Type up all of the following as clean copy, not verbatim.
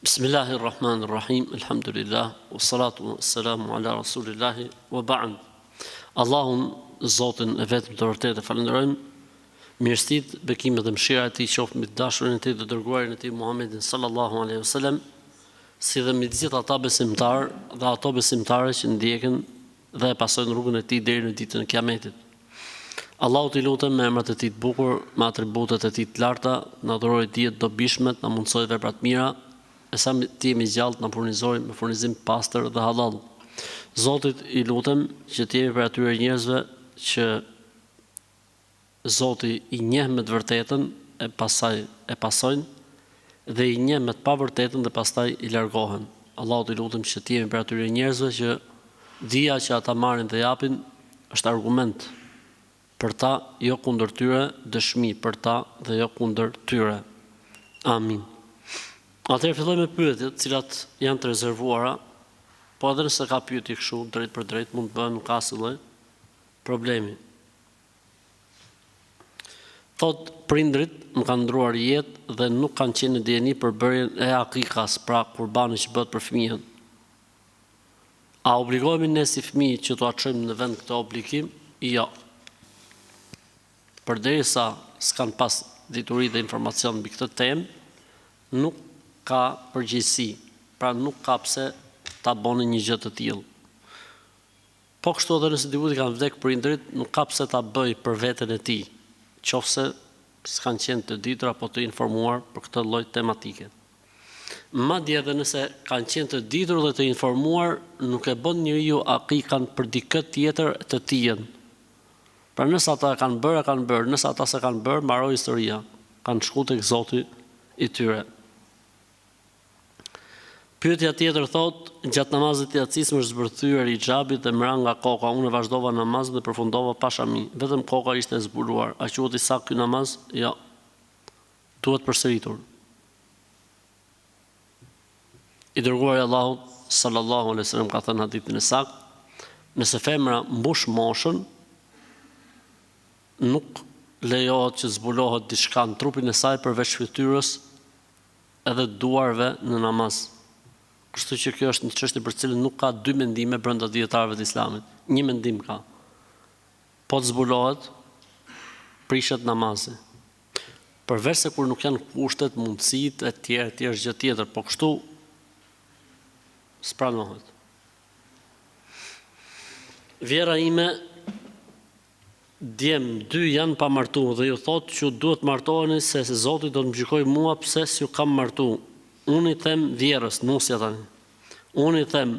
Bismillahirrahmanirrahim, alhamdulillah, wa salatu wa salamu ala rasulillahi, wa ba'd. Allahun, Zotin e vetëm të vërtetë e falenderojmë, mirësitë, bekimet dhe mëshira e tij qoftë mbi dashurin e tij të dërguarin e tij Muhammedin sallallahu alaihi wasallam, si dhe mbi të gjithë ata besimtarë dhe ato besimtare që ndjekin dhe e pasojnë rrugën e tij deri në ditën e Kiametit. Allahu t'i lutem me emrat e tij të bukur, me atributet e tij të larta, na dhurojë dijet dobishme, na mundsojë vepra të mira, e sa ti jemi gjallë na furnizoj me furnizim pastër dhe halal. Zotit i lutem që të jemi për atyre njerëzve që Zoti i njeh me të vërtetën e pasaj e pasojnë dhe i njeh me të pavërtetën dhe pastaj i largohen. Allahut i lutem që të jemi për atyre njerëzve që dia që ata marrin dhe japin është argument për ta, jo kundër tyre, dëshmi për ta dhe jo kundër tyre. Amin. Atëherë filloj me pyetjet, cilat janë të rezervuara, po edhe nëse ka pyetje kështu drejt për drejt, mund të bëhen nuk ka asnjë problemi. Thot, prindrit më kanë ndruar jetë dhe nuk kanë qenë në dieni për bërjen e akikas, pra kurbani që bëhet për fëmijën. A obligohemi ne si fëmijë që t'u çojmë në vend këtë obligim? Jo. Përderisa s'kan pas dituri dhe informacion mbi këtë temë, nuk ka përgjegjësi, pra nuk ka pse ta bëni një gjë të tillë. Po kështu edhe nëse dikush kanë vdek prindrit, nuk ka pse ta bëj për veten e tij, qofse s'kan qenë të ditur apo të informuar për këtë lloj tematike. Madje edhe nëse kanë qenë të ditur dhe të informuar, nuk e bën njeriu akikan për dikë tjetër të tijën. Pra nëse ata kanë bërë, nëse ata se kanë bërë, mbaroi historia, kanë shkuar tek Zoti i tyre. Pyetja tjetër thot, gjatë namazit të yacis më është zbërthyer hixhabit dhe më ra nga koka, unë vazhdova namazin dhe përfundova pa shami, vetëm koka ishte e zbuluar. A quhet i sakt ky namaz? Jo. Duhet përsëritur. I dërguari i Allahut sallallahu alaihi wasallam ka thënë hadithin e sakt, nëse femra mbush moshën, nuk lejohet që zbulohet diçka në trupin e saj përveç fytyrës edhe duarve në namaz. Kështu që kjo është një çështje për cilën nuk ka dy mendime brenda dietarëve të Islamit. Një mendim ka. Po të zbulohet, prishet namazi. Përveç se kur nuk janë kushtet, mundësitë e tjera gjë tjetër, po kështu s'pranohet. Vjera ime djem 2 janë pa martu dhe ju thotë që duhet martoheni se Zoti do të më gjykojë mua pse s'ju kam martu. Unë i them vjerës, nusja tani. Unë i them,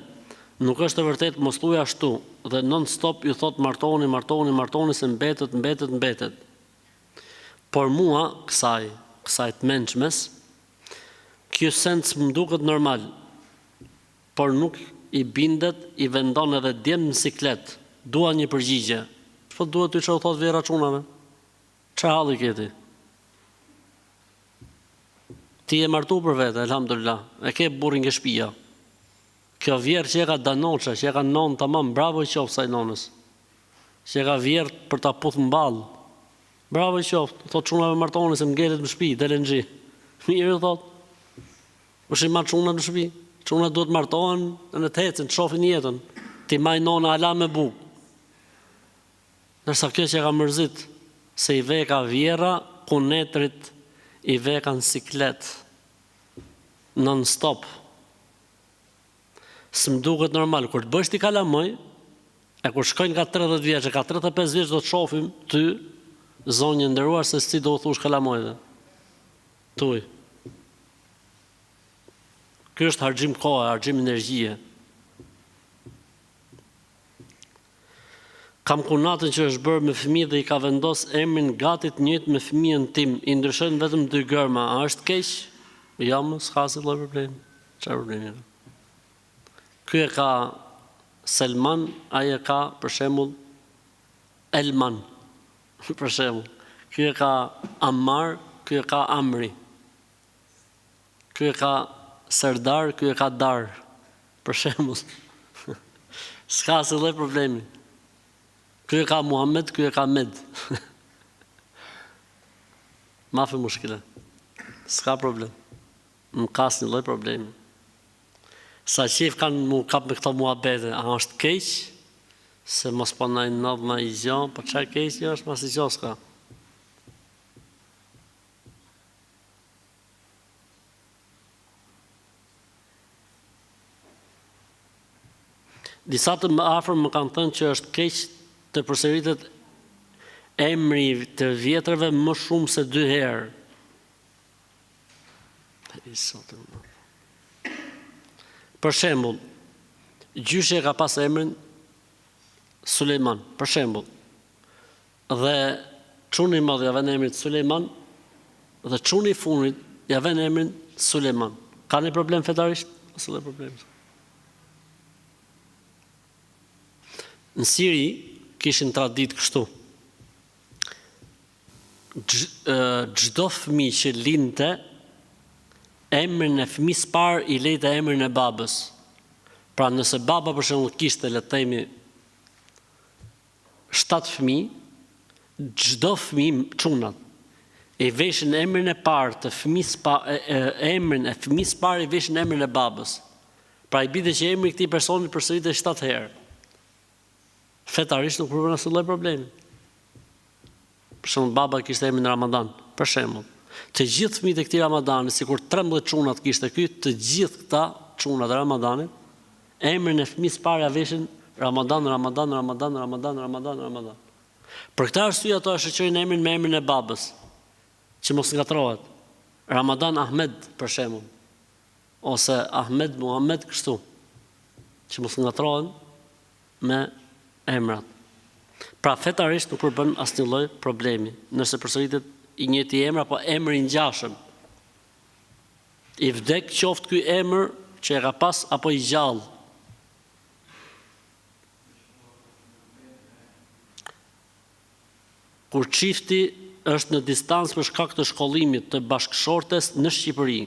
nuk është e vërtet, mos thuaj ashtu, dhe non stop ju thot martohuni se mbetet. Por mua, kësaj të mençmes, kjo sens më duket normal, por nuk i bindet, i vendon edhe djem në siklet, dua një përgjigje. Çfarë duhet ty që u thot vjera çunave? Çfarë halli keti? Ti e martu për vete, elhamdulillah, e ke burrin nga shtëpia. Kjo vjerë që e ka danoqa, që e ka nonë tamam, bravo i qoftë saj nonës. Që e ka vjerë për ta puth mballë. Bravo i qoftë, thot çunave martohuni se m'ngelet në shtëpi, delen xhi. Mirë thot. Kush i marr çuna në shtëpi? Çuna duhet martohen në të ecën, të shohin jetën. Ti maj nona ala me buk. Nërsa kjo që e ka mërzit, se i veka vjera, kunetrit i veka në siklet, non stop. S'm duket normal, kur të bësh ti kalamoj, e kur shkojnë ka 30 vjeç, ka 35 vjeç do të shohim ty, zonjë nderuar se si do u thush kalamojve. Tuj. Ky është harxhim kohe, harxhim energjie. Kam kunatën që është bërë me fëmijë dhe i ka vendos emrin gati të njëjtë me fëmijën tim, i ndryshojnë vetëm 2 gërma, a është keq? Jo, s'ka asnjë lloj problemi. Çfarë problemi ka? Ky e ka Selman, ai e ka për shembull Elman. Për shembull, ky e ka Ammar, ky e ka Amri. Ky e ka Serdar, ky e ka Dar. Për shembull. S'ka asnjë lloj problemi. Ky e ka Muhammed, ky e ka Med. Ma fi mushkile. S'ka problem. më kas një lloj problemi. Sa qef kanë mu kap me këto muhabete, a është keq? Se mos po na i zjo, po çfarë keq është, mos i zjo s'ka. Disa të më afër më kanë thënë që është keq të përsëritet emri të vjetërve më shumë se 2 herë. Për shembull, gjyshi ka pas emrin Sulejman, për shembull. Dhe çuni i madh ja vën emrin Sulejman dhe çuni i fundit ja vën emrin Sulejman. Ka një problem fetarisht? Ose dhe problem? Në Siri kishin traditë kështu. Çdo fëmijë që linte, emrin e fëmisë parë i lejte emrin e babës. Pra nëse baba për shembull kishte, le të themi, 7 fëmijë, çdo fëmijë çunat i veshin emrin e parë të fëmisë emrin e fëmisë parë i veshin emrin e babës. Pra i bide që emri i këtij personi përsëritet 7 herë. Fetarisht nuk përvon asnjë lloj problemi. Për shembull, baba kishte emrin Ramadan, për shembull. Të gjithë fëmijët e këtij Ramadani, sikur 13 çunat kishte ky, të gjithë këta çunat e Ramadanit, emrin e fëmisë parë ja veshin Ramadan. Për këtë arsye ato e shoqërin emrin me emrin e babës, që mos ngatrohet. Ramadan Ahmed, për shembull, ose Ahmed Muhammed kështu, që mos ngatrohen me emrat. Pra fetarisht nuk përbën asnjë lloj problemi, nëse përsëritet i njëjti emër apo emri i ngjashëm. I vdek qoftë ky emër që e ka pas apo i gjallë. Kur çifti është në distancë për shkak të shkollimit të bashkëshortes në Shqipëri,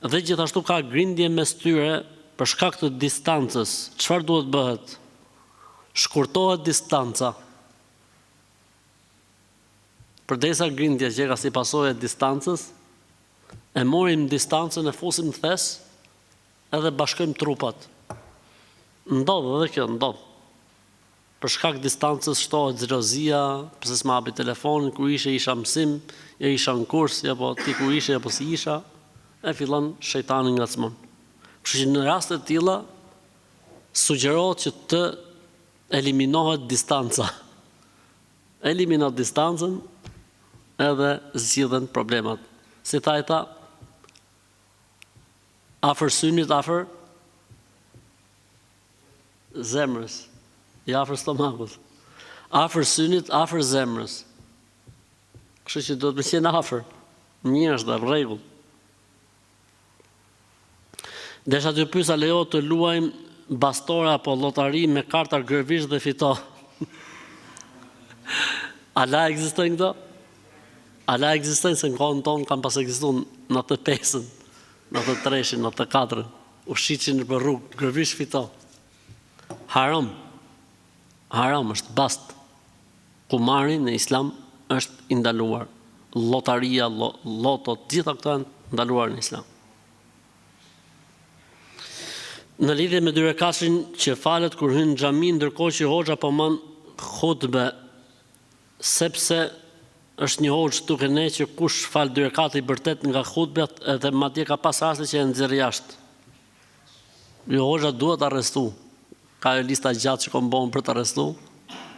dhe gjithashtu ka grindje mes tyre për shkak të distancës, çfarë duhet bëhet? Shkurtohet distanca. Përdesa grindja që ka si pasojë e distancës, e morim distancën, e fusim thes, edhe bashkojmë trupat. Ndodh edhe kjo, ndodh. Për shkak distancës shtohet xhelozia, pse s'ma hapi telefonin, kur isha mësim, ja isha në kurs, apo ti ku ishe apo si isha, e fillon shejtani ngacmon. Kështu që në raste të tilla sugjerohet që të eliminohet distanca. Eliminohet distancën edhe zgjidhen problemat. Si tha ata, afër synit, afër zemrës, ja afër stomakut. Afër synit, afër zemrës. Kështu që do të qenë afër. Mirë është, rregull. Desha të pyesa, lejohet të luajmë bastore apo llotari me karta gërvish dhe fito? A la ekzistojnë këto? A la ekzistojnë, se në kohën tonë kam pas ekzistuar në të 5-ën, në të 3-shin, në të 4-ën, u shiqin për rrugë, gërvish fito. Haram. Haram është bast. Kumari në Islam është i ndaluar. Llotaria, loto, gjitha këto janë ndaluar në Islam. Në lidhje me 2 rekatëshin që falet kur hyn në xhami, ndërkohë që hoxha po man hutbe, sepse është një hoxh duke ne që kush fal 2 rekate i bërtet nga hutbet, edhe madje ka pas raste që e nxjerr jashtë. Jo, hoxha duhet arrestu. Ka një lista gjatë që kombon për të arrestu,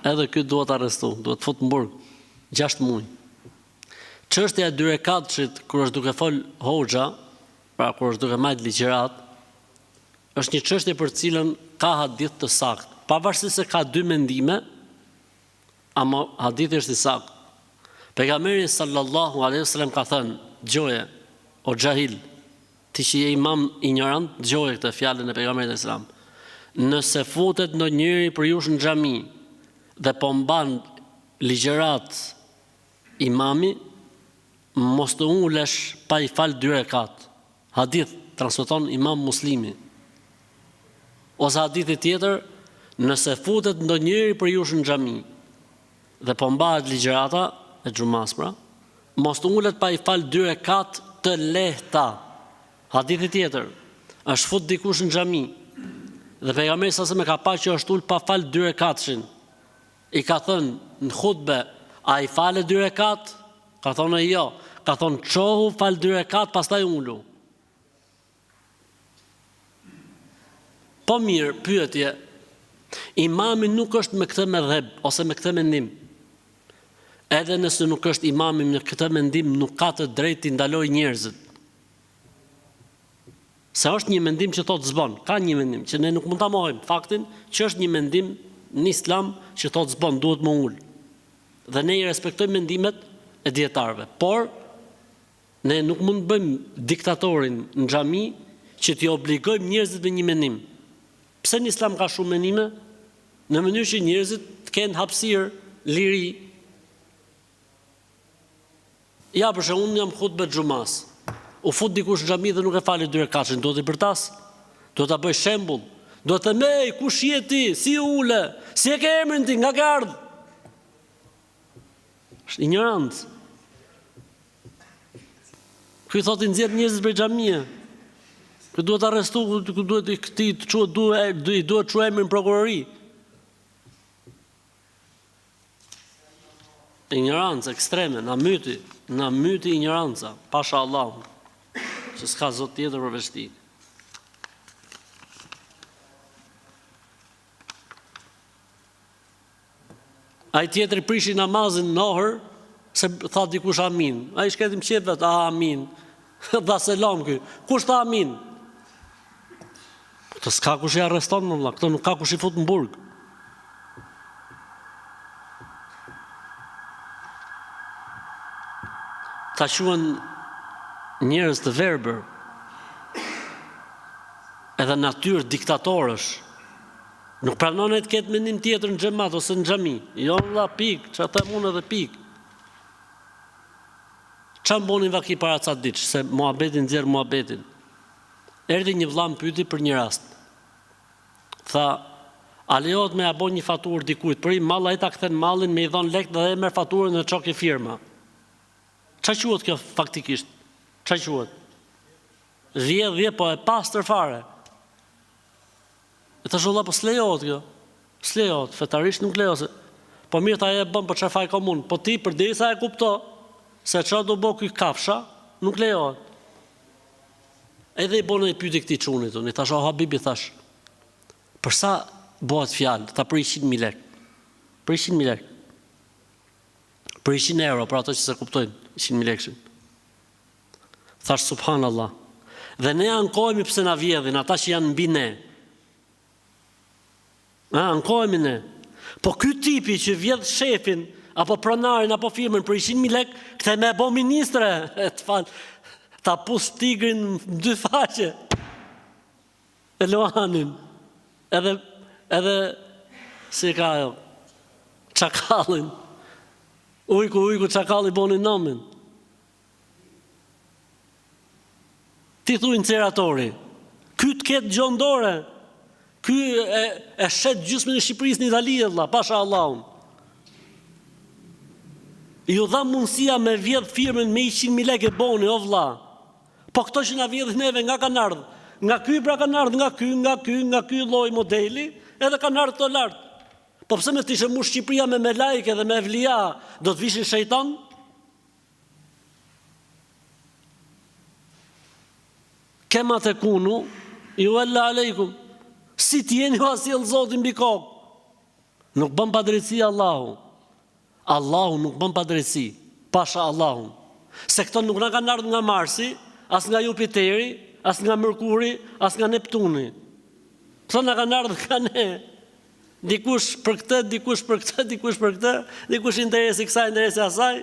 edhe ky duhet arrestu, duhet fut në burg 6 muaj. Çështja e 2 rekatëshit kur është duke fol hoxha, pra kur është duke marrë ligjërat, është një çështje për cilën ka hadith të saktë. Pavarësisht se ka 2 mendime, ama hadithi është i saktë. Pejgamberi sallallahu alaihi wasallam ka thënë, dëgjoje o xahil, ti që je imam ignorant, dëgjoje këtë fjalën e pejgamberit sallallahu alaihi wasallam. Nëse futet ndonjëri për jush në xhami dhe po mban ligjërat imami, mos të ulesh pa i fal 2 rekat. Hadith transmeton Imam Muslimi. Ose hadithi tjetër, nëse futet ndonjëri për jush në xhami dhe po mbahet ligjërata e xumas, pra, mos të ulet pa i fal 2 rekat të lehta. Hadithi tjetër, është fut dikush në xhami dhe pejgamberi sa më ka pa që është ul pa fal 2 rekatshin. I ka thënë në hutbe, a i fale 2 rekat? Ka thonë jo. Ka thonë çohu fal 2 rekat, pastaj ulu. Po mirë, pyetje. Imami nuk është me këtë medheb ose me këtë mendim. Edhe nëse nuk është imami me këtë mendim, nuk ka të drejtë të ndalojë njerëzit. Se është një mendim që thotë zbon. Ka një mendim që ne nuk mund ta mohojmë faktin që është një mendim në Islam që thotë zbon, duhet më ul. Dhe ne i respektojmë mendimet e dietarëve. Por ne nuk mund të bëjmë diktatorin në xhami që t'i obligojmë njerëzit me një mendim. Pse në Islam ka shumë mendime? Në mënyrë që njerëzit të kenë hapësirë, liri. Ja, për shembull, unë jam hutbë xhumas. U fut dikush në xhami dhe nuk e fali 2 rekatshin, do t'i bërtas? Do ta bëj shembull? Do të mej, kush je ti? Si ule? Si e ke emrin ti? Nga ke ardhur? Është ignorancë. Ky thotë nxjerr njerëzit për xhamie. Ky duhet arrestu, ky duhet i duhet çuaj emrin prokurori. Ignorancë ekstreme, na myti ignoranca, pasha Allahun. Që s'ka zot tjetër përveç tij. Ai tjetri prishi namazin në orë, se tha dikush amin. Ai shketim qepet, amin. Dha selam ky. Kush tha amin? Këtë s'ka kush i arreston më vëlla, këtë nuk ka kush i fut në burg. Ta quhen njerëz të verbër, edhe natyrë diktatorësh. Nuk pranon e të ketë mendim tjetër në xhamat ose në xhami. Jo vëlla pik, ç'a them unë edhe pik. Ç'a bonin vaki para ca ditë, se muhabetin nxjerr muhabetin. Erdhi një vëlla më pyeti për një rast. Tha, a lejohet me ja bën një faturë dikujt, për i mall ai ta kthen mallin me i dhon lek dhe merr faturën dhe çoki firma. Ç'a quhet kjo faktikisht? Ç'a quhet? 10 po e pastër fare. E të sholla po s'lejohet kjo. S'lejohet, fetarisht nuk lejohet. Po mirë ta e bën për çfarë faj komun. Po ti përderisa e kupto se çfarë do bë ky kafsha, nuk lejohet. Edhe i bona i pyeti këtij çunit, unë thash, "O Habibi, thash, për sa bëhet fjalë, ta për 100.000 lekë. Për 100.000 lekë. Për 100 euro, për ato që se kuptojnë, 100.000 lekë. Thash, subhanallah. Dhe ne ankohemi pse na vjedhin, ata që janë mbi ne. Ankohemi ne. Po ky tipi që vjedh shefin, apo pronarin, apo firmën për 100.000 lekë, këthe me bo ministre, të fal, ta pus tigrin në 2 faqe. E Loanin. Edhe si ka jo, çakallin. Ujku çakalli boni nomin. Ti thuj në ceratori, ky të ketë gjondore, ky e shet gjysmën e Shqipërisë në Itali, Allah, pasha Allahun. Ju dha mundësia me vjedh firmën me 100.000 lekë boni, o vlla. Po këto që na vjedhin neve nga kanë ardhur. Nga ky pra kanë ardhur, nga ky lloj modeli, edhe kanë ardhur këto lart. Po pse me t'ishte mu Shqipëria me lajke dhe me evlia, do të vishin shejtan? Kema të kunu, ju alla alejkum. Si t'jeni ju asjell Zotin mbi kokë. Nuk bën padrejtësi Allahu. Allahu nuk bën padrejtësi, pasha Allahun. Se këto nuk na kanë ardhur nga Marsi, as nga Jupiteri, as nga Merkuri, as nga Neptuni. Këto na kanë ardhur nga ne. Dikush për këtë, dikush për këtë, dikush për këtë, dikush interesi kësaj, interesi asaj.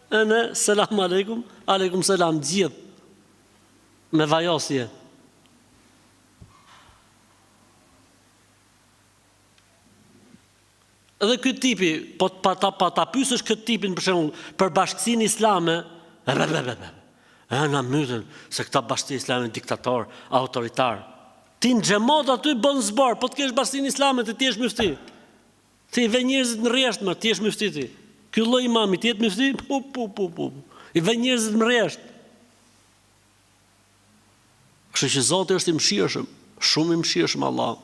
E ne, selam aleikum, aleikum selam, gjithë. Me vajosje. Edhe këtë tipi, po ta pyesësh këtë tipin për shembull për bashkësinë islame, na mytën se këta bashkësi islame diktator, autoritar. Ti në xhamot aty bën zbor, po të kesh bashkësinë islame ti jesh mufti. Ti vë njerëzit në rreshtme, ti jesh mufti ti. Ky lloj imami ti jesh mufti, I vë njerëzit në rresht. Kështu që Zoti është i mëshirshëm, shumë i mëshirshëm Allah.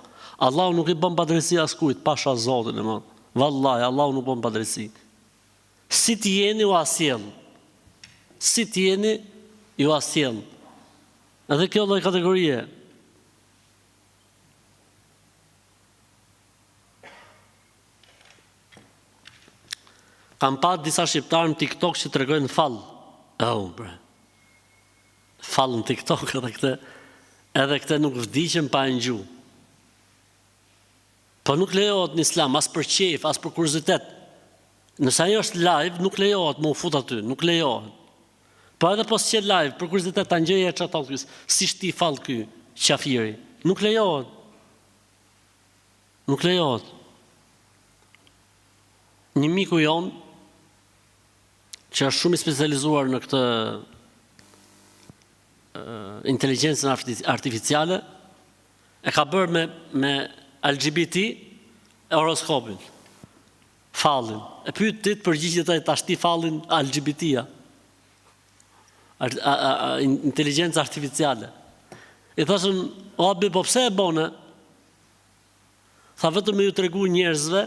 Allahu nuk i bën padrejsi askujt, pasha Zotin e madh. Vallahi, Allahu nuk bën padrejsi. Si ti jeni u asjell. Si ti jeni ju asjell. Edhe kjo lloj kategorie. Kam pa disa shqiptarë në TikTok që tregojnë fall. Fall në TikTok edhe këte nuk vdiqen pa e ngju. Po nuk lejohet në Islam, as për qejf, as për kuriozitet. Nëse ajo është live, nuk lejohet më u fut aty, nuk lejohet. Po edhe po s'qe live, për kuriozitet ta ngjëje çata si shti fall ky qafiri. Nuk lejohet. Nuk lejohet. Një miku jon që është shumë i specializuar në këtë inteligjencën artificiale, e ka bërë me LGBT horoskopin, fallin. E pyet ti përgjigjet ai ta shti fallin LGBT-ja. Inteligjenca artificiale. I thashën, o abi, po pse e bone? Tha vetëm me ju tregu njerëzve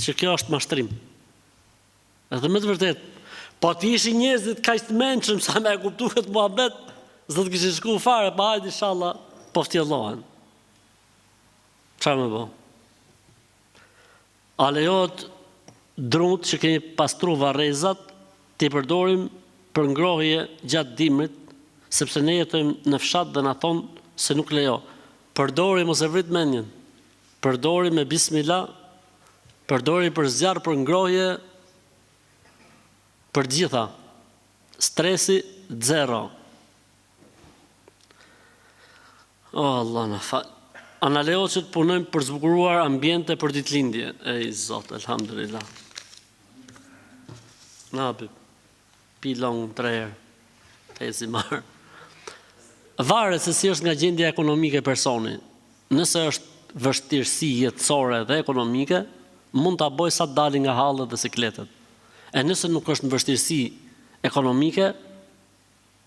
që kjo është mashtrim. Edhe me të vërtet, po të ishi njerëzit kaq të mençëm sa me e kuptu këtë muhabet, s'do të kishin shku fare, pa hajde inshallah, po ftjellohen. Çfarë më bë? A lejohet drunt që kemi pastru varrezat t'i përdorim për ngrohje gjatë dimrit, sepse ne jetojmë në fshat dhe na thonë se nuk lejo. Përdori mos e vrit mendjen. Përdori me bismillah, përdori për zjarr, për ngrohje, për gjitha. Stresi zero. O Allah na fal. A na lejohet që të punojmë për zbukuruar ambiente për ditëlindje? Ej Zot, elhamdulillah. Na pi long 3 herë. Ezi marr. Varet se si është nga gjendja ekonomike e personit. Nëse është vështirësi jetësore dhe ekonomike, mund ta bëj sa dalin nga hallët dhe sikletet. E nëse nuk është në vështirësi ekonomike,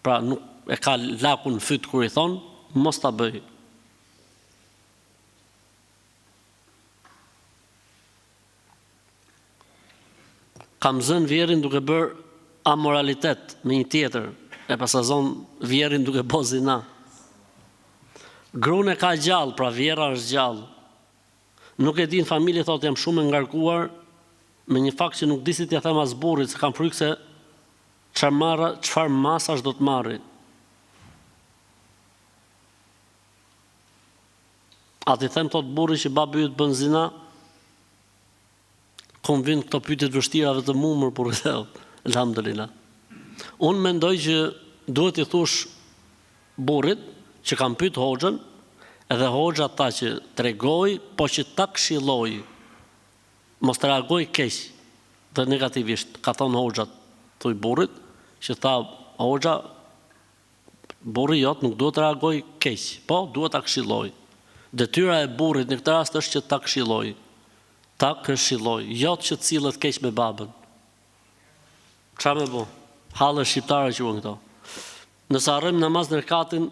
pra nuk e ka lakun fyt kur i thon, mos ta bëj. Kam zënë vjerin duke bërë amoralitet me një tjetër, e pasazon vjerin duke bo zina. Grune ka gjallë, pra vjera është gjallë. Nuk e di në familje, thot, jam shumë ngarkuar me një fakt që nuk di si t'ja them as burrit, se kam frikë se çfarë masash do të marri. A ti them, thot, burri që babi ju të bën zina, kom vinë këto pyetje të vështira vetëm mua për rreth. Alhamdulillah. Unë mendoj që duhet i thush burrit që kam pyet hoxhën, edhe hoxha ta që tregoj, po që ta këshilloj. Mos të reagoj keq dhe negativisht. Ka thonë hoxha, thuj burrit, që tha hoxha, burri jot nuk duhet të reagoj keq, po duhet ta këshilloj. Detyra e burrit në këtë rast është që ta këshilloj. Ta këshilloj, jo që cilët keq me babën. Çfarë më bë? Hallë shqiptare quhen këto. Nëse harrojmë namaz në rekatin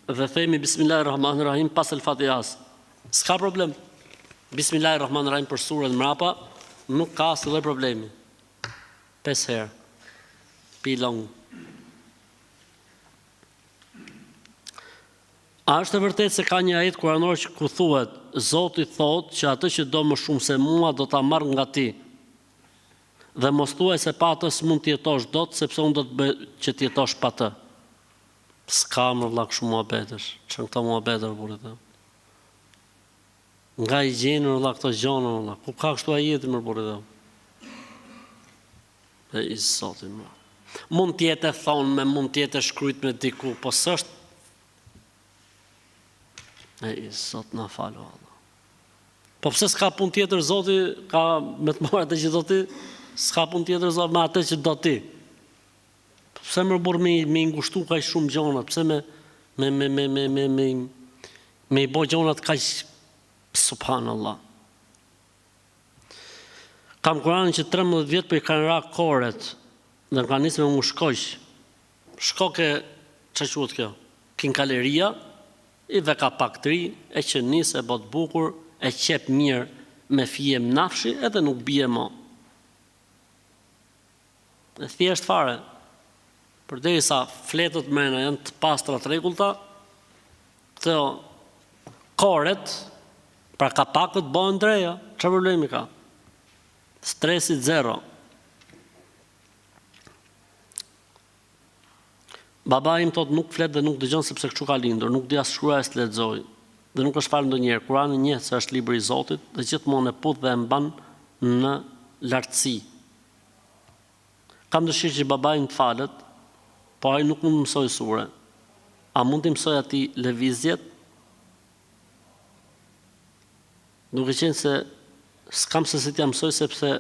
dhe themi Bismillahirrahmanirrahim pas el-Fatihas, s'ka problem. Bismillahirrahmanirrahim për surën mrapa, nuk ka asnjë problemi. 5 herë. Pi long. A është e vërtetë se ka një ajet kuranor që ku thuhet, Zoti thotë që atë që do më shumë se mua do ta marr nga ti. Dhe mos thuaj se pa atë s'mund të jetosh dot, sepse unë do të bëj që të jetosh pa të. S'ka më vllak shumë muhabetësh, çan këto muhabete burrë. Nga i gjenë vllak këto gjona vllak. Ku ka kështu ajeti më burrë? E i Zotit më. Mund të jetë thonë me mund të jetë shkruajt me diku, po s'është. E i Zot na falo Allah. Po pse s'ka pun tjetër Zoti, ka me të marrë atë që do ti, s'ka pun tjetër Zoti me atë që do ti. Pse më burr me ngushtu kaq shumë gjona, pse me i bë gjonat kaq subhanallah. Kam Kur'anin që 13 vjet për i kanë ra koret. dhe ka nisë me mu shkojsh. Shkoke, që quhet kjo? Kinkaleria, i dhe ka pak të ri, e që nisë e bot bukur, e qep mirë me fije më nafshi, edhe nuk bie mo. E thjesht fare, përderisa fletët mrena janë të pastra të rregullta, të koret, pra kapakët bëhen dreja, çfarë problemi ka? Stresit zero. Baba im thot nuk flet dhe nuk dëgjon sepse kështu ka lindur, nuk di as shkruaj as lexoj. Dhe nuk është falë ndonjëherë. Kurani njeh se është libri i Zotit dhe gjithmonë e put dhe e mban në lartësi. Kam dëshirë që baba im të falet, po ai nuk mund të mësoj sure. A mund të mësoj atij lëvizjet? Duke qenë se s'kam se si t'ja mësoj sepse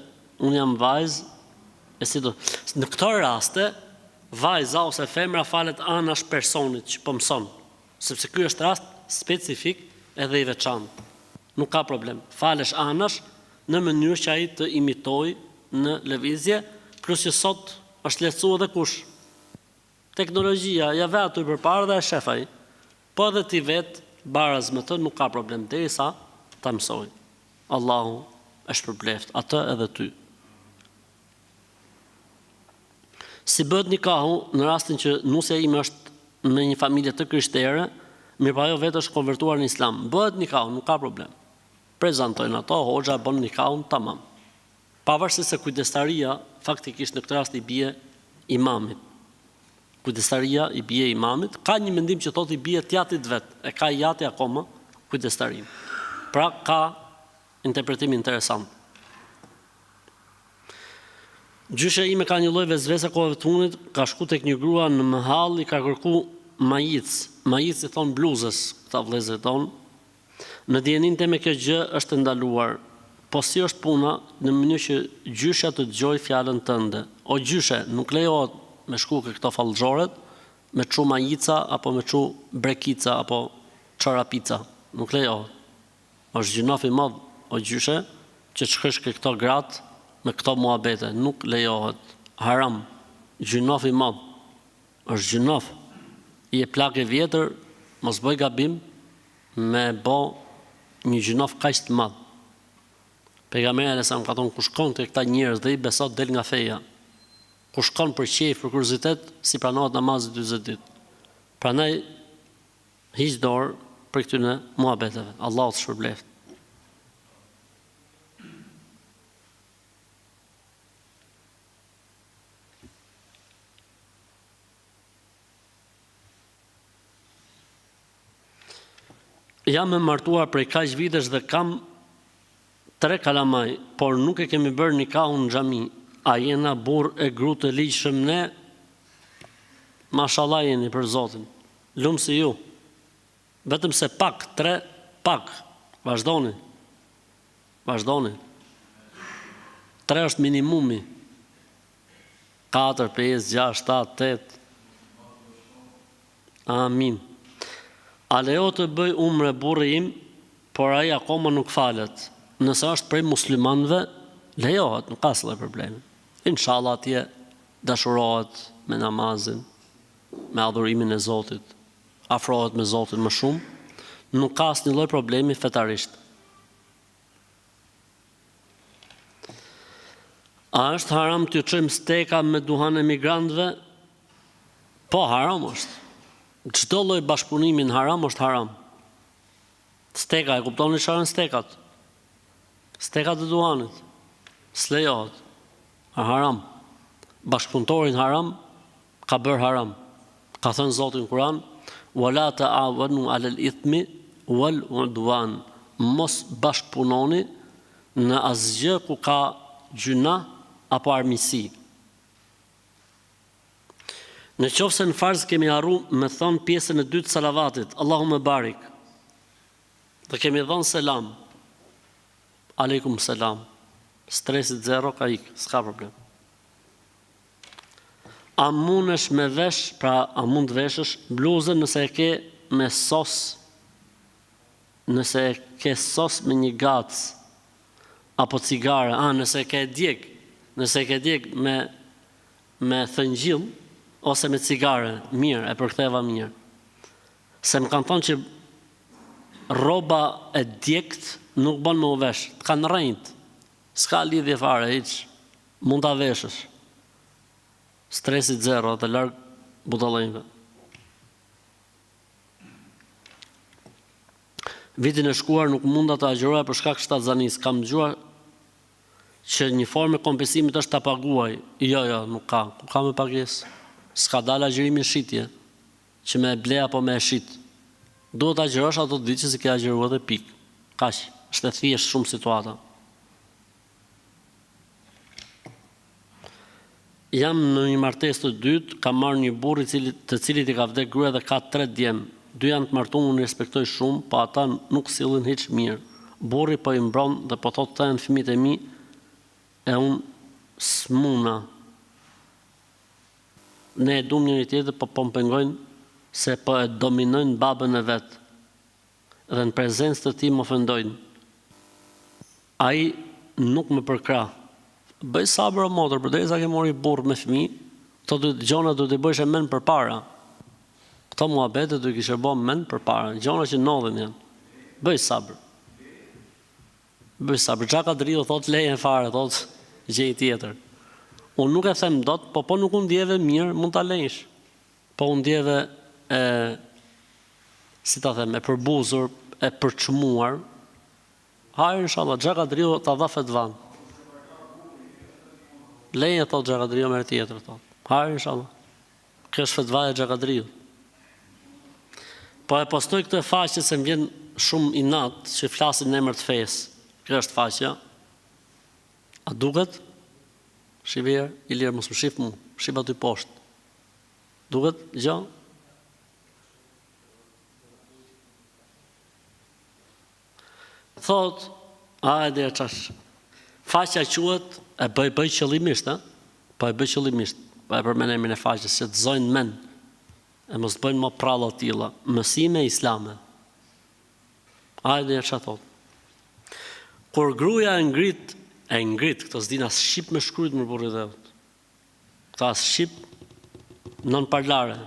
unë jam vajzë, e si do. Në këto raste, vajza ose femra falet anash personit që po mëson, sepse ky është rast specifik edhe i veçantë. Nuk ka problem. Falesh anash në mënyrë që ai të imitoj në lëvizje, plus që sot është lehtësuar edhe kush. Teknologjia ja ve aty përpara dhe e shef ai. Po edhe ti vet baraz me të nuk ka problem derisa ta mësoj. Allahu e shpërbleft atë edhe ty. Si bëhet nikahu në rastin që nusja ime është me një familje të krishtere, mirë pa ajo vetë është konvertuar në islam. Bëhet nikahu, nuk ka problem. Prezantojnë ato, hoxha bën nikahun tamam. Pavarësisht se kujdestaria faktikisht në këtë rast i bie imamit. Kujdestaria i bie imamit, ka një mendim që thotë i bie tjatit vet, e ka jati akoma kujdestarim. Pra ka interpretim interesant. Gjyshe ime ka një lloj vezvese kohëve të fundit, ka shku tek një grua në mahall, i ka kërku majic. Majic i thon bluzës, këta vëllezërit ton. Në dijenin me kjo gjë është ndaluar. Po si është puna në mënyrë që gjysha të dëgjoj fjalën tënde. O gjyshe, nuk lejohet me shku ke këto fallxhoret, me çu majica apo me çu brekica apo çorapica. Nuk lejohet. Është gjinof i madh o gjyshe që të shkosh ke këto gratë me këto muhabete, nuk lejohet. Haram, gjinof i madh. Është gjinof. I e plak e vjetër, mos bëj gabim me bo një gjinof kaq të madh. Pejgamberi alayhis ka thonë ku shkon te këta njerëz dhe i besot del nga feja. Ku shkon për qejf, për kuriozitet, si pranohet namazi 40 ditë. Prandaj hiq dorë për këtyre muhabeteve. Allahu të shpërbleft. Jam e martuar prej kaq vitesh dhe kam 3 kalamaj, por nuk e kemi bërë nikahun në xhami. A jena burr e gru të ligjshëm ne? Mashallah jeni për Zotin. Lumë si ju. Vetëm se pak, 3, pak. Vazhdoni. Vazhdoni. 3 është minimumi. 4, 5, 6, 7, 8. Amin. A lejo të bëj umre burri im, por ai akoma nuk falet. Nëse është prej muslimanëve, lejohet, nuk ka asnjë problem. Inshallah atje dashurohet me namazin, me adhurimin e Zotit, afrohet me Zotin më shumë, nuk ka asnjë lloj problemi fetarisht. A është haram të çojmë steka me duhan e migrantëve? Po, haram është. Çdo lloj bashkëpunimi në haram është haram. Steka, e kuptoni çfarë janë stekat? Stekat e duhanit. S'lejohet. Haram. Bashkëpunëtori në haram ka bërë haram. Ka thënë Zoti në Kur'an: "Wala ta'awanu 'alal ithmi wal 'udwan." Mos bashkëpunoni në asgjë ku ka gjuna apo armiqësi. Në qoftë se në farz kemi harru me thonë pjesën e dytë salavatit, Allahumma barik, dhe kemi dhënë selam, aleikum selam, stresit zero ka ikë, s'ka problem. A mundesh me vesh, pra a mund të veshësh bluzën nëse e ke me sos, nëse e ke sos me një gacë, apo cigare, nëse e ke djeg me me thëngjill ose me cigare, mirë, e përktheva mirë. Se më kanë thonë që rroba e djegt nuk bën më u vesh, të kanë rrejt. S'ka lidhje fare, hiç. Mund ta veshësh. Stresit zero, të larg budallëve. Vitin e shkuar nuk munda të agjëroja për shkak shtatzanisë. Kam dëgjuar që një formë e kompensimit është ta paguaj. Jo, nuk ka. Ku ka me pagesë? S'ka dalë agjërimi shitje, që me ble apo me shit. Duhet të agjërosh ato ditë që si ke agjëruar dhe pikë. Kaq, është e thjeshtë shumë situata. Jam në një martesë të dytë, kam marrë një burr të cilit i ka vdekur gruaja dhe ka 3 djem. 2 janë të martuar, unë respektoj shumë, po ata nuk sillen hiç mirë. Burri po i mbron dhe po thotë të janë fëmijët e mi, e unë smuna. Ne e duam njëri tjetër, po më pengojnë se po e dominojnë babën e vet. Dhe në prezencë të tij më ofendojnë. Ai nuk më përkrah. Bëj sabër o motër, përderisa ke mori burr me fëmijë, këto gjona do t'i bësh mend përpara. Këto muhabete do i kishe bë mend përpara, gjona që ndodhin janë. Bëj sabër. Bëj sabër. Xhaka Driu thot leje fare, thot gjej tjetër. Unë nuk e them dot, po nuk u ndjeve mirë, mund ta lejsh. Po u ndjeve si ta them, e përbuzur, e përçmuar. Hajde inshallah, Xhaka Driu ta dha fetvan. Leje, thot Xhaka Driu, merr tjetër, thot. Hajde inshallah. Kjo është fetva e Xhaka Driu. Po e postoj këtë faqe se më vjen shumë inat që flasin në emër të fesë. Kjo është faqja. A duket? Shqiver, Ilir, mos më shif mu. Shif aty poshtë. Duket? Gjë? Thot, hajde e qash. Faqja quhet, e bëj qëllimisht, po e bëj qëllimisht. Po e përmend emrin e faqes, që të zojnë mend. E mos bëjnë më pralla tilla, mësime islame. Hajde e çfarë thot. Kur gruaja e ngrit, këto s'din as shqip me shkruajt më burrit e vet. Këto as shqip non parlare.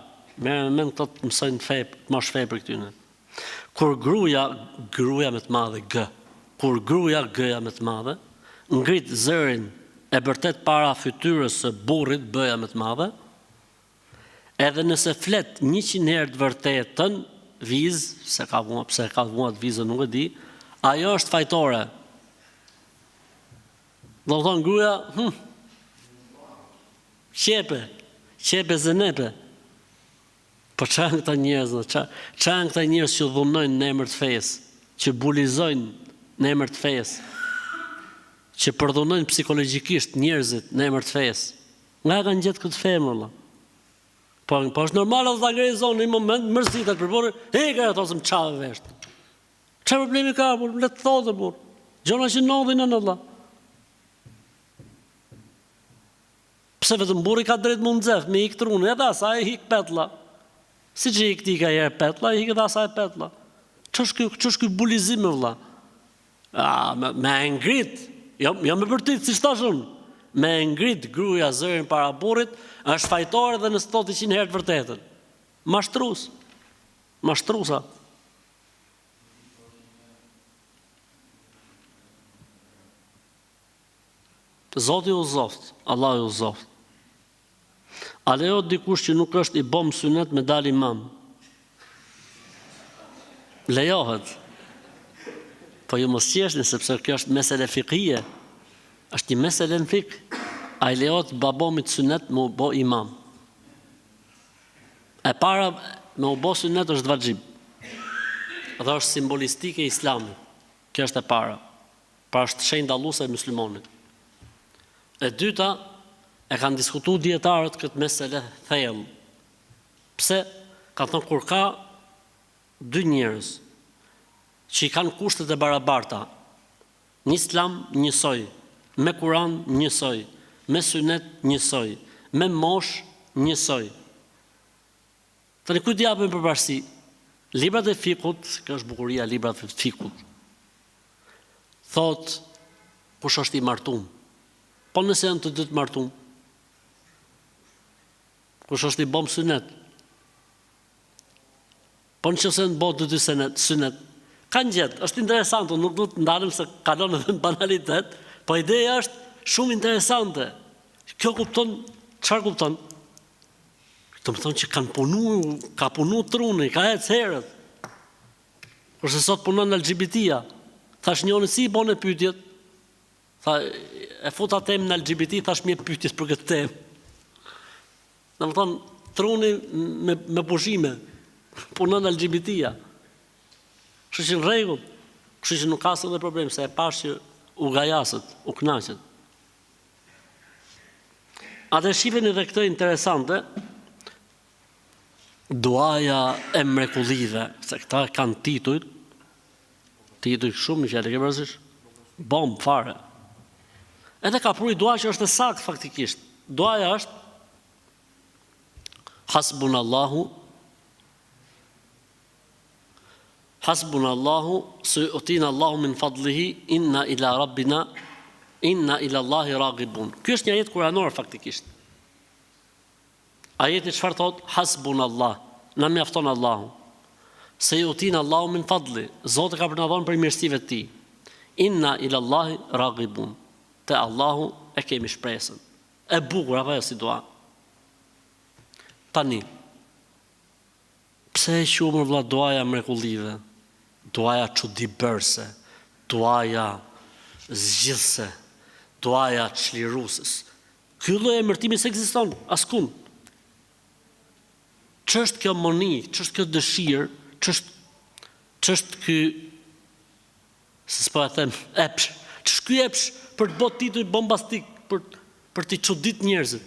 Merë me këto të mësojnë fe, të marrësh fe për këtyne. Kur gruaja me të madhe g. Kur gruaja g-ja me të madhe, ngrit zërin e vërtet para fytyrës së burrit b-ja me të madhe, edhe nëse flet 100 herë të vërtetën, vizë, pse ka vua të vizën nuk e di, ajo është fajtore. Do të thonë gruaja, qepe zënepe. Po çan këta njerëz, çan këta njerëz që dhunojnë në emër të fesë, që bulizojnë në emër të fesë, që përdhunojnë psikologjikisht njerëzit në emër të fesë. Nga kanë gjetë këtë fe, valla. Po është normal edhe ta agrezon në një moment, mërzitet për burrin, hekër ato se më çave vesh. Çfarë problemi ka, burr? Le të thotë burr. Gjona që ndodhin në Allah. Pse vetëm burri ka drejt më nxef, me ik trunë, edhe asaj hik petlla. Si që ik ti ka herë petlla, hik edhe asaj petlla. Ç'është ky bulizim vëlla? Me ngrit, jo me vërtet si thash unë. Me ngrit gruaja zërin para burrit, është fajtore dhe nëse thotë 100 herë të vërtetën. Mashtrusa. Zoti u zoft, Allah u zoft. A lejohet dikush që nuk është i bom sunet me dal imam? Lejohet. Po ju mos qeshni, sepse kjo është mesele fikije. Është një mesele në fik. A i lejohet babomit sunet me u bo imam. E para me u bo sunet është vajxhib. Dhe është simbolistike e islamit. Kjo është e para. Pra është shenjë dalluese e muslimonit. E dyta, e kanë diskutuar dietarët këtë mesele thellë. Pse? Ka thonë kur ka 2 njerëz që i kanë kushtet e barabarta, një islam njësoj, me Kur'an njësoj, me sunet njësoj, me mosh njësoj. Tani kujt japim përparësi? Librat e fikut, kjo është bukuria e librave të fikut. Thot kush është i martuar. Po nëse janë të dy të martuar. kush është i bom sunet. Po nëse në botë dy sunet, kanë gjetë, është interesante, nuk do të ndalem se kalon edhe në banalitet, po ideja është shumë interesante. Kjo kupton, çfarë kupton? Të më thonë që ka punu truni, ka ecë herët. Kurse sot punon në LGBT-ja. Thash njëri si i bën pyetjet. Tha e futa temën në LGBT, thash më pyetjes për këtë temë. Domethënë truni me pushime. Punon në LGBT-ja. Kështu që në rregull. Kështu që nuk ka asnjë problem se e pash që u gajasët, u kënaqet. Atë shifeni edhe këtë interesante. Duaja e mrekullive, se këta kanë titull shumë, që e ke përësish, bom, fare. Edhe ka pru i dua që është e saktë faktikisht. Duaja është Hasbunallahu su'utina Allahu min fadlihi inna ila rabbina inna ila Allahi ragibun. Ky është një ajet kuranor faktikisht. Ajeti çfarë thot? Hasbunallah, na mjafton Allahu. Su'utina Allahu min fadli, Zoti ka për na dhënë për mirësive të tij. Inna ila Allahi ragibun. Te Allahu e kemi shpresën. E bukur apo si dua. Tani. Pse e quajmë vëlla duaja mrekullive? Duaja çuditbërse, duaja zgjidhse, duaja çliruses. Ky lloj emërtimi s'ekziston askund. Ç'është kjo moni, ç'është kjo dëshirë, ç'është ky s'po e them epsh. Ç'është ky epsh për të bërë titull bombastik, për të çudit njerëzit.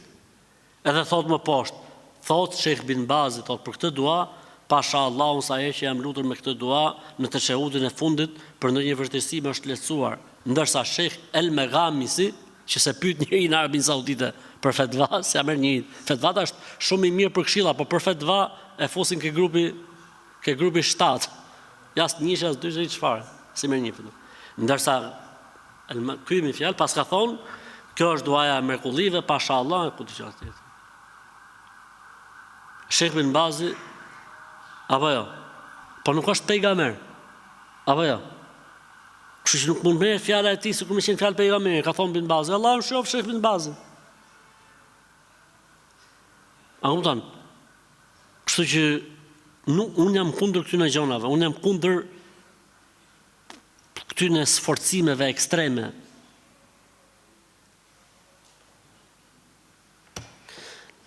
Edhe thot më poshtë, thot Sheikh bin Bazi, thot për këtë dua, pasha Allahun sa herë që jam lutur me këtë dua në teşehudin e fundit për ndonjë vërtetësi më është lehtësuar, ndërsa Sheikh El Meghamisi, që se pyet njëri në Arabin Saudite për fetva, se merr një fetvata është shumë i mirë për këshilla, por për fetva e fusin ke grupi 7. Jas njësh as dyshë çfarë, si merr një fetva. Ndërsa ky më fjalë pas ka thonë, kjo është duaja e mrekullive, pasha Allah, ku të gjatë tjetër. Sheikh bin Bazi, apo jo, po nuk është pejgamber, apo jo. Kështu që nuk mund merr fjala e tij sikur më qenë fjalë pejgamberi, ka thonë bin Bazi, Allahu shof Sheikh bin Bazi. A kupton? Kështu që unë jam kundër këtyre gjonave, unë jam kundër këtyre sforcimeve ekstreme.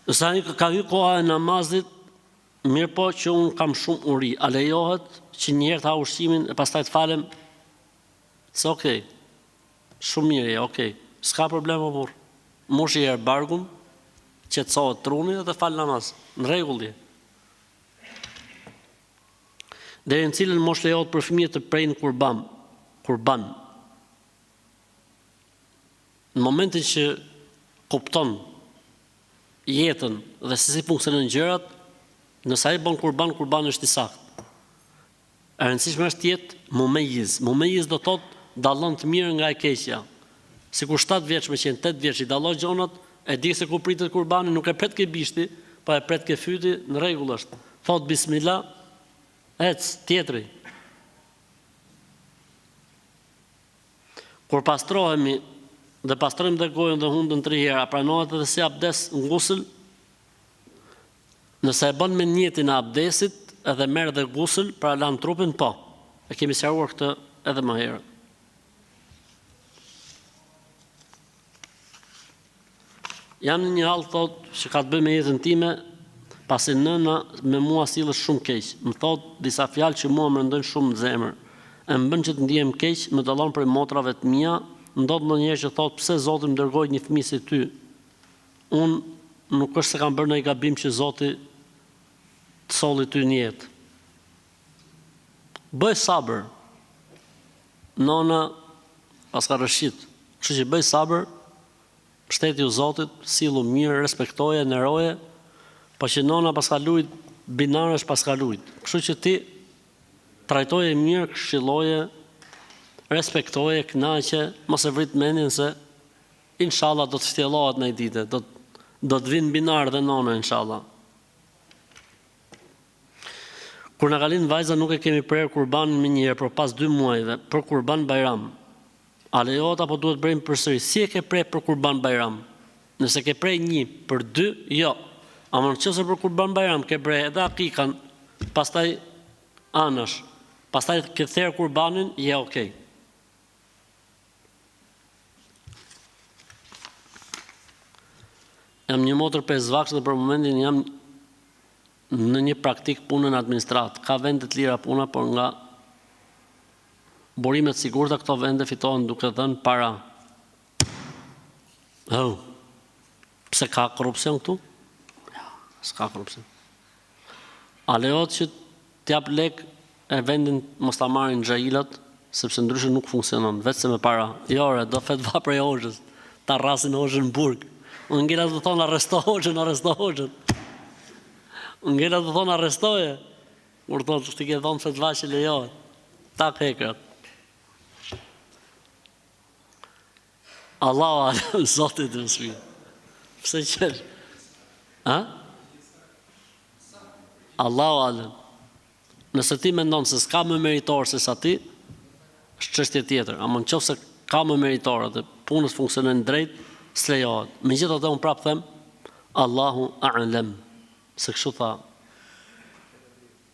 Sa ka hyrë koha e namazit, mirë po që unë kam shumë uri, a lejohet që njëherë ta ushqimin e pastaj të falem? Se okej, shumë mirë, okej, s'ka problem o burr. Mushi herë bargun, qetësohet truni dhe fal namaz, në rregull. Deri në cilën mosh lejohet për fëmijët të prejnë kurban. Në momentin që kupton jetën dhe se si funksionojnë gjërat, nëse ai bën kurban është i saktë. E rëndësishme është të jetë mumejjiz. Mumejjiz do thotë dallon të mirë nga e keqja. Sikur 7 vjeç me qenë 8 vjeç i dallon gjonat, e di se ku pritet kurbani, nuk e pret ke bishti, po e pret ke fyti, në rregull është. Thot bismillah, ec tjetri. Kur pastrohemi dhe pastrojmë dhe gojën dhe hundën 3 herë, pranohet edhe si abdes ngusël? Nëse e bën me niyetin e abdesit edhe merr dhe gusël pra lan trupin, po. E kemi sqaruar këtë edhe më herët. Jam në një hall thot që ka të bëjë me jetën time, pasi nëna me mua sillet shumë keq. Më thot disa fjalë që mua më rëndojnë shumë në zemër. E më bën që të ndihem keq, më dallon prej motrave të mia. Ndodh ndonjëherë që thot pse Zoti më dërgoi një fëmijë si ty. Unë nuk është se kam bërë ndonjë gabim që Zoti të solli ty në jetë. Bëj sabër. Nona pas ka rëshit. Kështu që bëj sabër, shteti u Zotit, sillu mirë, respektoje, neroje, po që nona pas ka lujt, binarësh pas ka lujt. Kështu që ti trajtoje mirë, këshilloje, respektoje, kënaqe, mos e vrit mendjen se inshallah do të ftjellohet në ditë, do do të vinë binar dhe nona, inshallah. Kur na ka lind vajza nuk e kemi prerë kurbanin më njëherë, por pas 2 muajve, për kurban bajram. A lejohet apo duhet bëjmë përsëri? Si e ke prerë për kurban bajram? Nëse ke prej 1 për 2, jo. Ama nëse për kurban bajram ke prej edhe akikan, pastaj anash, pastaj ke therë kurbanin, je okej. Jam një motër 5 vaksh dhe për momentin jam në një praktik punën administrat. Ka vende të lira puna, por nga burimet sigurta këto vende fitohen duke dhënë para. Pse ka korrupsion këtu? Ja, s'ka korrupsion. A lejohet që t'jap lek e vendin mos ta marrin xhailat, sepse ndryshe nuk funksionon, vetëm me para. Jo, do fetva prej hoxhës, ta rrasin hoxhën në burg. Unë ngela të thonë arresto hoxhën. Unë ngela të thonë arrestoje. Kur thonë ti ke thonë fetva që lejohet. Ta hekrat. Allahu alem, Zotit të mësmi. Pse qesh? Allahu alem. Nëse ti mendon se s'ka më meritor se sa ti, është çështje tjetër. Ama nëse ka më meritor dhe punës funksionon drejt, s'lejohet. Megjithatë unë prapë them, Allahu a'lem. Se kështu tha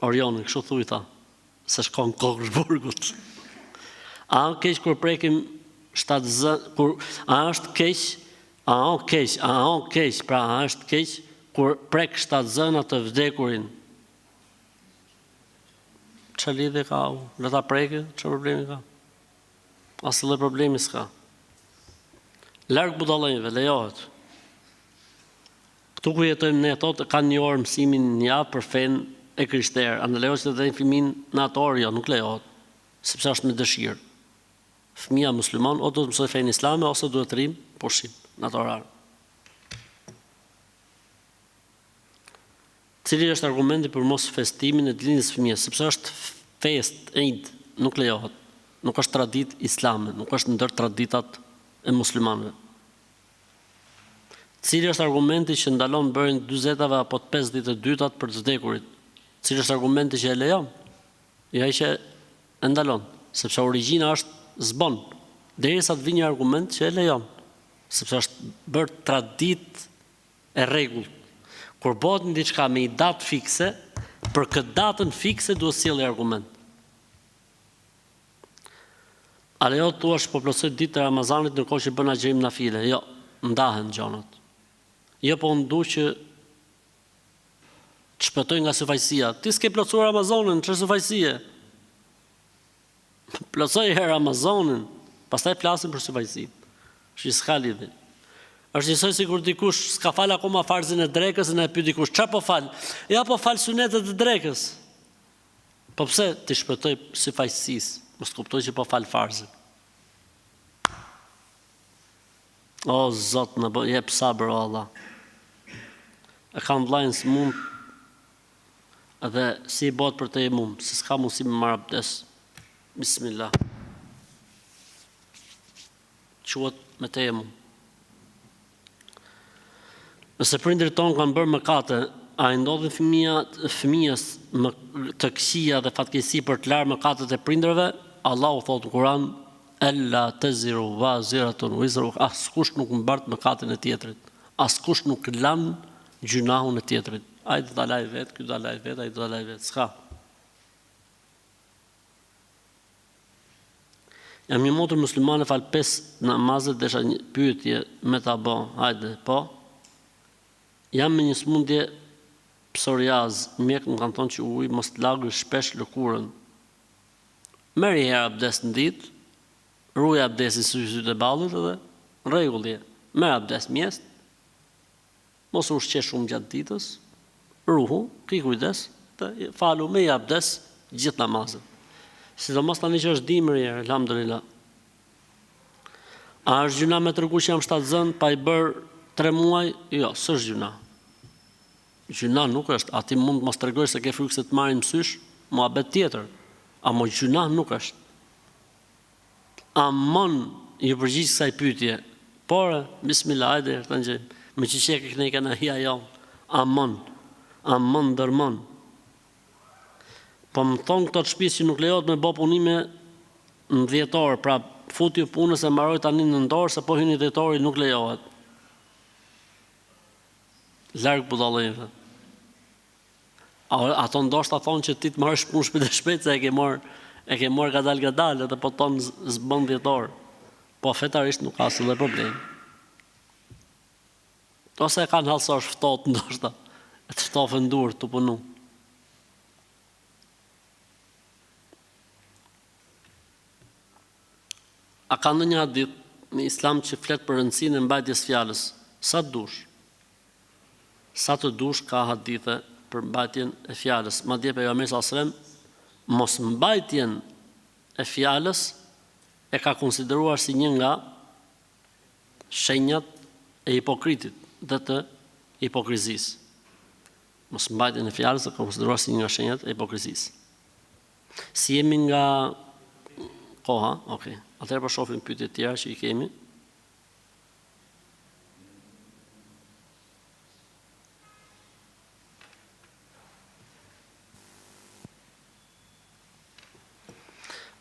Orioni, kështu thuj tha, se shkon kokë burgut. A keq kur prekim 7 zë, a është keq kur prek 7 zëna të vdekurin. Që lidhje ka u? Le ta preke, që problemi ka? Asë dhe problemi s'ka. Larg budallëve, lejohet. Këtu ku jetojmë ne ato kanë një orë mësimin një javë për fen e krishterë. A në lejohet që të dhejnë fëmin në ato orë? Jo, nuk lejohet. Sepse është me dëshirë. Fëmia musliman o do të mësoj fen islame ose duhet të rrim pushim në ato orë. Cili është argumenti për mos festimin e ditës së fëmijës? Sepse është fest, Eid, nuk lejohet. Nuk është traditë islame, nuk është ndër traditat e muslimanëve. Cili është argumenti që ndalon bërjen 40 apo 5 ditë të dytat për të vdekurit? Cili është argumenti që e lejon? Jo ai që e ndalon, sepse origjina është zbon. Derisa të vijë një argument që e lejon, sepse është bërë traditë e rregullt. Kur bëhet diçka me një datë fikse, për këtë datën fikse duhet sjellë argument. A lejohet thua po plotësoj ditë e Ramazanit ndërkohë që bën agjërim nafile? Jo, ndahen gjonat. Jo, po ndu që të shpëtoj nga sufajsia. Ti s'ke plotësuar Ramazanin, ç'është sufajsie? Plotësoj herë Ramazanin, pastaj flasim për sufajsin. Shi s'ka lidhje. Është njësoj si kur dikush s'ka fal akoma farzin e drekës e ne pyet dikush, ç'a po fal? Ja po fal sunetet e drekës. Po pse ti shpëtoj sufajsisë? Mos kuptoj që po fal farzin. O Zot, në jep sabër o Allah. E kam vllajën së mund edhe si i bot për të jemum, se s'ka mundësi me marr abdes. Bismillah. Quhet me të jemum. Nëse prindërit tonë kanë bërë mëkate, a i ndodhin fëmijës të këqija dhe fatkeqësi për të larë mëkatet e prindërve? Allahu thotë në Kur'an, Ella taziru waziratun wizra ukhra. Askush nuk mbart mëkatin e tjetrit. Askush nuk lan gjunahun e tjetrit. Ai do ta laj vet, ky do ta laj vet, ai do ta laj vet. S'ka. Jam një motër muslimane, fal 5 namazet, desha një pyetje me ta bë. Hajde, po. Jam me një smundje psoriaz, mjek më kanë thonë që uji mos të lagësh shpesh lëkurën. Merri herë abdes në ditë, ruaj abdesin sytë e ballit edhe rregullje. Merr abdes mjesht, mos ushqesh shumë gjatë ditës, ruhu, ki kujdes, të falu me abdes gjithë namazet. Sidomos tani që është dimër, elhamdulillah. A është gjuna me tregu që jam 7 zënë, pa i bërë 3 muaj? Jo, s'është gjuna. Gjuna nuk është, ati mund mos tregojsh se ke frikë se të marrin mësysh, muhabet tjetër. Amo gjuna nuk është. Amon ju përgjigj kësaj pyetje. Por, bismillah, hajde, të ngjej. Me që qeke këne i kana hia jo, amon, dërmon. Po më thonë këto të shpisë që nuk lejohet me bo punime në 10 orë, pra futju punës e mbaroj tani në 9 orë, se po hyni 10 orë nuk lejohet. Largë budallëve. Ato ndoshta thonë që ti të marrësh punë shpejt se e ke marrë gadal, edhe po tonë zbën 10 orë. Po fetarisht nuk ka asnjë problem. Ose e kanë halësor ftohtë ndoshta, e të ftofën dur të punu. A ka ndonjë hadith në Islam që flet për rëndësinë e mbajtjes fjalës? Sa të dush ka hadithe për mbajtjen e fjalës. Madje pejgamberi sallallahu alajhi wasallam mos mbajtjen e fjalës e ka konsideruar si një nga shenjat e hipokritit dhe të hipokrizisë. Mos mbajtjen e fjalës e ka konsideruar si një nga shenjat e hipokrizisë. Si jemi nga koha, okay. Atëherë po shohim pyetje të tjera që i kemi.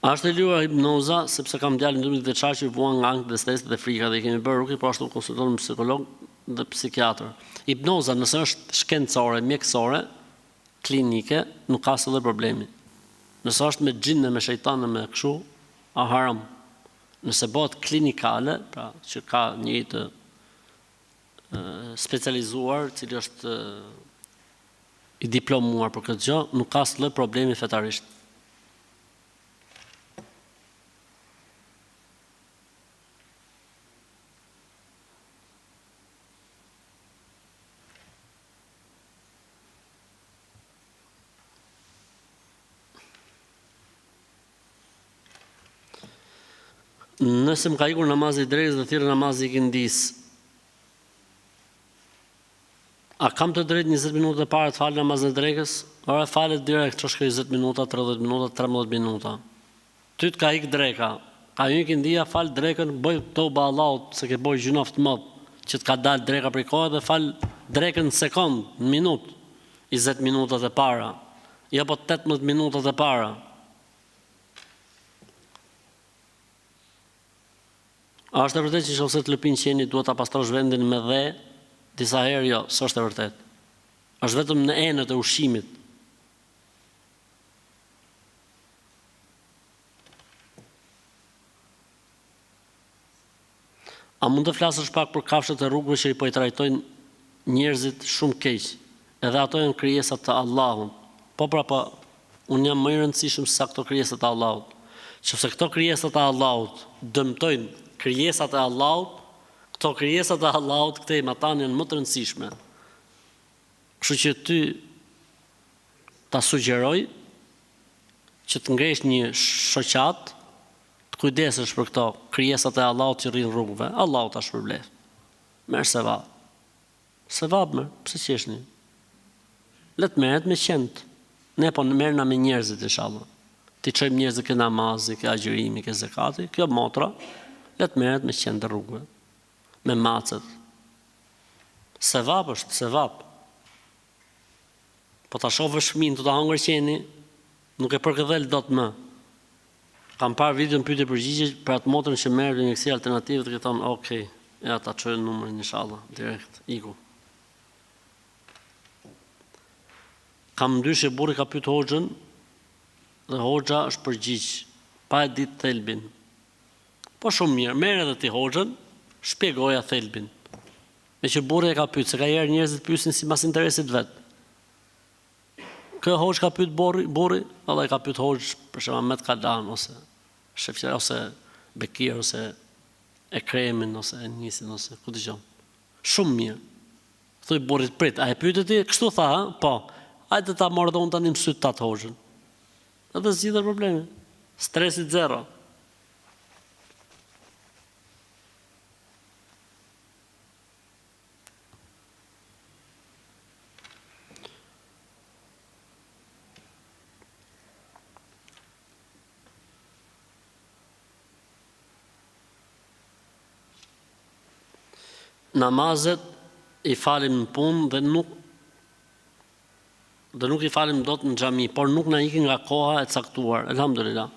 A është e lejuar hipnoza sepse kam djalin 12 vjeçar që vuan nga ankth dhe stresit dhe frika dhe i kemi bërë rukje, po ashtu konsulton me psikolog dhe psikiatër. Hipnoza nëse është shkencore, mjekësore, klinike, nuk ka asnjë problemi. Nëse është me xhinne, me shejtanë, me kështu, a haram. Nëse bëhet klinikale, pra që ka një të specializuar, cili është i diplomuar për këtë gjë, nuk ka asnjë problemi fetarisht. Nëse më ka ikur namazi i drekës dhe thirrë namazi i këndis, a kam të drejtë 20 minuta para të falë namazin e drekës? Ora falet direkt, që shkoj 20 minuta, 30 minuta, 13 minuta. Ty të ka ik dreka, ka një këndia, falë drekën, bëj toba Allahut, se ke bëj gjunoft mod, që të ka dalë dreka prej kohë dhe falë drekën në sekond, në minut, 20 minutat e para, jo po 18 minutat e para. A është e vërtet që nëse të lëpin qeni duhet ta pastrosh vendin me dhe, disa herë jo, s'është e vërtet. Është vetëm në enët e ushqimit. A mund të flasësh pak për kafshët e rrugëve që i po i trajtojnë njerëzit shumë keq, edhe ato janë krijesat të Allahut. Po pra po, unë jam më i rëndësishëm se sa këto krijesat të Allahut. Qëse këto krijesat e Allahut dëmtojnë krijesat e Allahut, këto krijesat e Allahut, këte i matan janë më të rëndësishme. Kështu që ty ta sugjeroj që të ngresh një shoqat, të kujdesesh për këto krijesat e Allahut që rrinë rrugëve. Allahu ta shpërblet. Merr sevap. Sevap merr, pse qeshni? Le të merret me qend. Ne po merrna me njerëzit inshallah. Ti çojmë njerëzit ke namazi, ke agjërimi, ke zakati, kjo motra le të merret me qend të rrugëve, me macet. Sevap është, sevap. Po ta shohësh fëmin të ta hangër qeni, nuk e përkëdhel dot më. Kam parë videon pyetje përgjigje për atë motrën që merr një mjekësi alternative dhe i thonë, "Okej, ja ta çoj numrin inshallah, direkt, iku." Kam ndyshje burri ka pyet hoxhën dhe hoxha është përgjigj, pa e ditë thelbin. Po shumë mirë, merr edhe ti hoxhën, shpjegoja thelbin. Me që burri e ka pyet, se ka herë njerëzit pyesin sipas interesit vet. Kë hoxh ka pyet burri, Allah e ka pyet hoxh për shembull Ahmet Kalan ose Shefqer ose Bekir ose Ekremin ose Enisin ose ku dëgjon. Shumë mirë. Thuj burrit prit, a e pyetë ti? Kështu tha, ha? Po. Hajde ta marrë dhe unë tani mësyt ta të hoxhën. Edhe zgjidhet problemi. Stresit zero. Namazet i falim në punë dhe nuk i falim dot në xhami, por nuk na ikin nga koha e caktuar, elhamdulillah.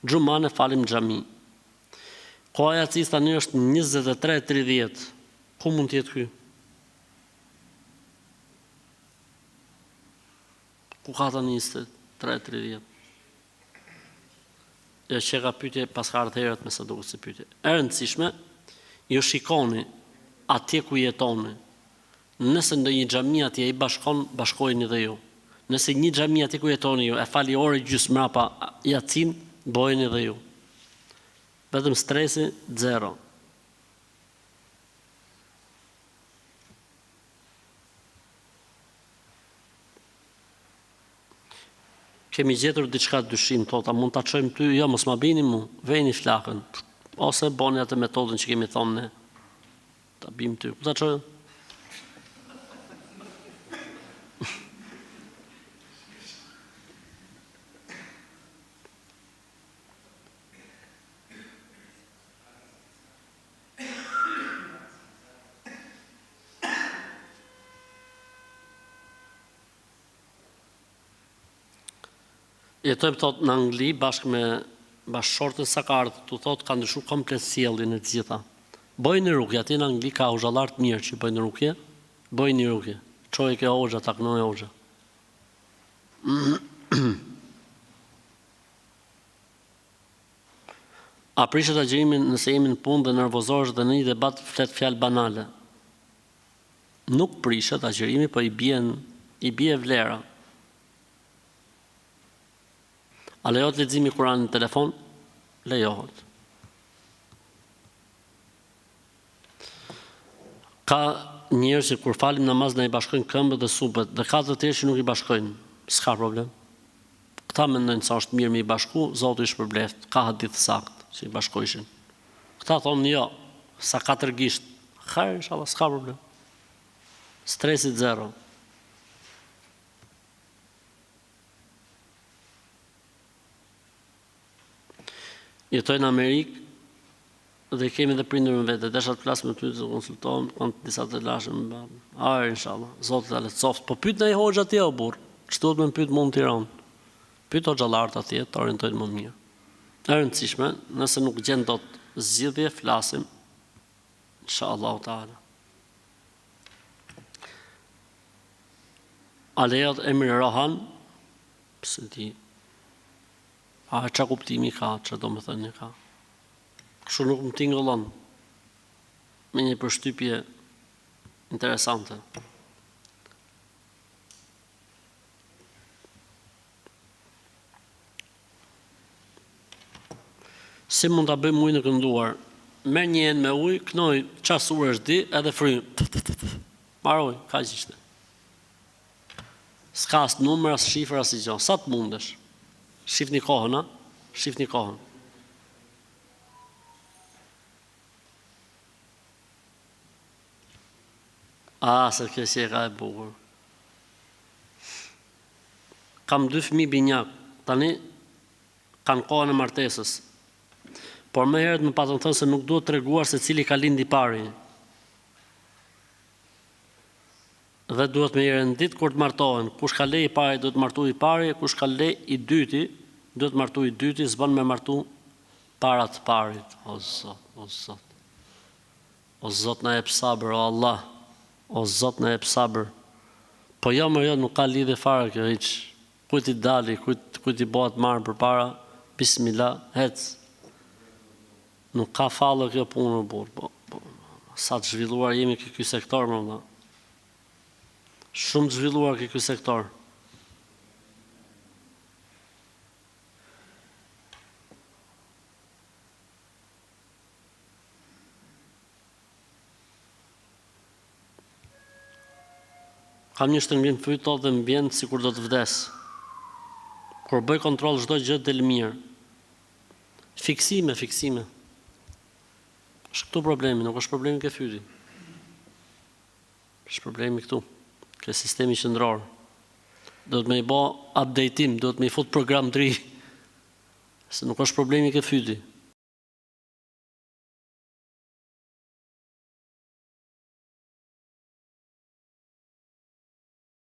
Xhuman e falim në xhami. Koha e acis tani është 23:30. Ku mund të jetë ky? Ku ka tani 23:30? Ja që ka pyetje pas ka ardhur herët me sa duket si pyetje. E rëndësishme, ju shikoni atje ku jetoni. Nëse ndonjë xhami atje i bashkojeni dhe ju. Nëse një xhami atje ku jetoni ju e fali orë gjysmë mbrapa Yatsin, bëjeni dhe ju. Vetëm stresi zero. Kemi gjetur diçka dyshim, thota, mund ta çojmë ty, jo mos ma bini mu, veni flakën. Ose boni atë metodën që kemi thonë ne. Ta bim ty. Ku ta çojmë? Jetojmë thot në Angli bashkë me bashkëshortën Sakart, tu thot ka ndryshu komplet sjelljen e të gjitha. Bëjnë rukje, aty në Angli ka hoxhallar të mirë që bëjnë rukje, bëjnë rukje. Çoj ke hoxha, taknoj hoxha. A prishet agjërimin nëse jemi në punë dhe nervozohesh dhe në një debat flet fjalë banale? Nuk prishet agjërimi, po i bie vlera. A lejohet leximi i Kuranit në telefon? Lejohet. Ka njerëz që kur falim namaz na i bashkojnë këmbët dhe supët, dhe ka të tjerë që nuk i bashkojnë. S'ka problem. Këta mendojnë se është mirë me i bashku, Zoti i shpërbleft, ka hadith sakt që i bashkojshin. Këta thonë jo, sa 4 gisht. Hajr, inshallah, s'ka problem. Stresi zero. Jetoj në Amerikë dhe kemi dhe prindër me vete, desha të flasë me ty të konsultohem, kanë disa të lashëm, arë, inshallah, Zotë të letësoft, po pyt në i hoxha atje o burë, që duhet me pyt mund të Tiranë, pyt o gjallartë atje, të orientojnë më mirë. E rëndësishme, nëse nuk gjenë do të zgjidhje, flasim, inshallah ta'ala. A lejot emri Rohan, pëse ti, a qa kuptimi ka, që do më thënë ka. Kështu nuk më tingëllon me një përshtypje interesante. Si mund të bëjmë ujë në kënduar? Merë një enë me ujë, knoj qasur është di, edhe frymë. Maroj, ka qishte. S'ka asë numër, asë shifër, asë i gjo. Sa të mundesh? Shif një kohën, a? Shif një kohën. Se kësi e ka e bukur. Kam 2 fëmijë binjak, tani kanë kohën e martesës. Por më herët më patën thënë se nuk duhet të treguar se cili ka lindi pari. Dhe duhet me rendit kur të martohen. Kush ka lej i pari, duhet martu i pari, kush ka lej i dyti, duhet martu i dyti, s'bën me martu para të parit. O Zot, o Zot. O Zot na jep sabër, o Allah. O Zot na jep sabër. Po jo më jo, nuk ka lidhje fare kjo hiç. Kujt i dali, kujt i bëhet marrë përpara, bismillah, hec. Nuk ka fallë kjo punë burr. Sa të zhvilluar jemi ky sektor, më valla. Shumë të zhvilluar ky sektor. Kam një shtrëngim fyto dhe më bjen sikur do të vdes. Kur bëj kontroll çdo gjë del mirë. Fiksime. Është këtu problemi, nuk është problemi ke fyti. Është problemi këtu. Ke sistemi qendror. Do të më i bë updateim, do të më i fut program të ri. Se nuk është problemi ke fyti.